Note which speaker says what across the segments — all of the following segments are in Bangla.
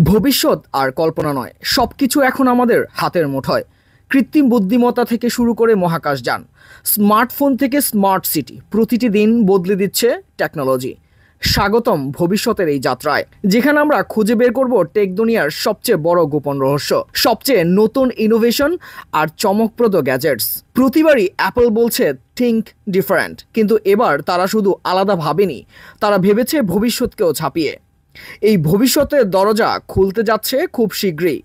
Speaker 1: ভবিষ্যৎ আর কল্পনা নয়, সবকিছু এখন আমাদের হাতের মুঠোয়। কৃত্রিম বুদ্ধিমত্তা থেকে শুরু করে মহাকাশযান, স্মার্টফোন থেকে স্মার্ট সিটি, প্রতিটি দিন বদলে দিচ্ছে টেকনোলজি। স্বাগতম ভবিষ্যতের এই যাত্রায়, যেখানে আমরা খুঁজে বের করব টেক দুনিয়ার সবচেয়ে বড় গোপন রহস্য, সবচেয়ে নতুন ইনোভেশন আর চমকপ্রদ গ্যাজেটস। প্রতিবারই অ্যাপল বলছে থিঙ্ক ডিফারেন্ট, কিন্তু এবার তারা শুধু আলাদা ভাবেনি, তারা ভেবেছে ভবিষ্যৎকেও ছাপিয়ে। এই ভবিষ্যতের দরজা খুলতে যাচ্ছে খুব শীঘ্রই।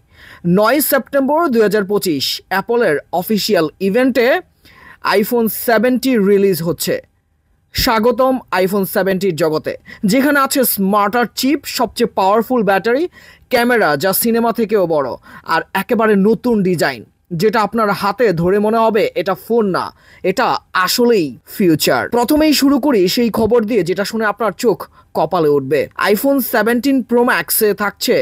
Speaker 1: 9 সেপ্টেম্বর 2025 অ্যাপলের অফিসিয়াল ইভেন্টে আইফোন 70 রিলিজ হচ্ছে। স্বাগতম আইফোন 70 জগতে, যেখানে আছে স্মার্টার চিপ, সবচেয়ে পাওয়ারফুল ব্যাটারি, ক্যামেরা যা সিনেমা থেকেও বড়, আর একেবারে নতুন ডিজাইন, যেটা আপনার হাতে ধরে মনে হবে এটা ফোন না, এটা আসলেই ফিউচার। প্রথমেই শুরু করি সেই খবর দিয়ে যেটা শুনে আপনার চোখ কপালে উঠবে। আইফোন 17 প্রো ম্যাক্সে থাকছে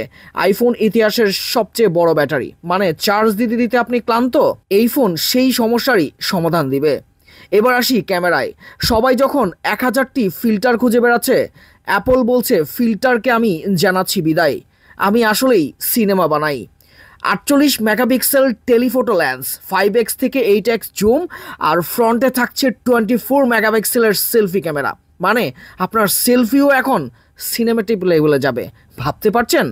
Speaker 1: আইফোন ইতিহাসের সবচেয়ে বড় ব্যাটারি, মানে চার্জ দিতে দিতে আপনি ক্লান্ত। এই ফোন সেই সমস্যারই সমাধান দিবে। এবার আসি ক্যামেরায়। সবাই যখন 1000টি ফিল্টার খুঁজে বেড়াচ্ছে, অ্যাপল বলছে ফিল্টারকে আমি জানাচ্ছি বিদায়, আমি আসলেই সিনেমা বানাই। 48 মেগাপিক্সেল টেলিফোটো লেন্স, 5x থেকে 8x জুম, আর ফ্রন্টে থাকছে 24 মেগাপিক্সেলের সেলফি ক্যামেরা, মানে আপনার সেলফিও এখন সিনেমেটিক লেভেলে যাবে। ভাবতে পারছেন?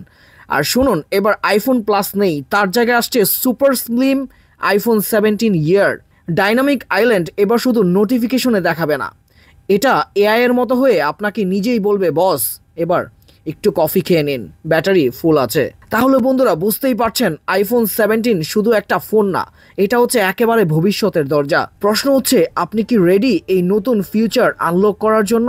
Speaker 1: আর শুনুন, এবার আইফোন প্লাস নেই, তার জায়গায় আসছে সুপার স্লিম আইফোন 17 ইয়ার। ডাইনামিক আইল্যান্ড এবার শুধু নোটিফিকেশনে দেখাবে না, এটা এআই এর মতো হয়ে আপনাকে নিজেই বলবে, বস এবার একটু কফি খেয়ে নিন, ব্যাটারি ফুল আছে। তাহলে বন্ধুরা, বুঝতেই পারছেন আইফোন 17 শুধু একটা ফোন না, এটা হচ্ছে একেবারে ভবিষ্যতের দরজা। প্রশ্ন হচ্ছে, আপনি কি রেডি এই নতুন ফিউচার আনলক করার জন্য?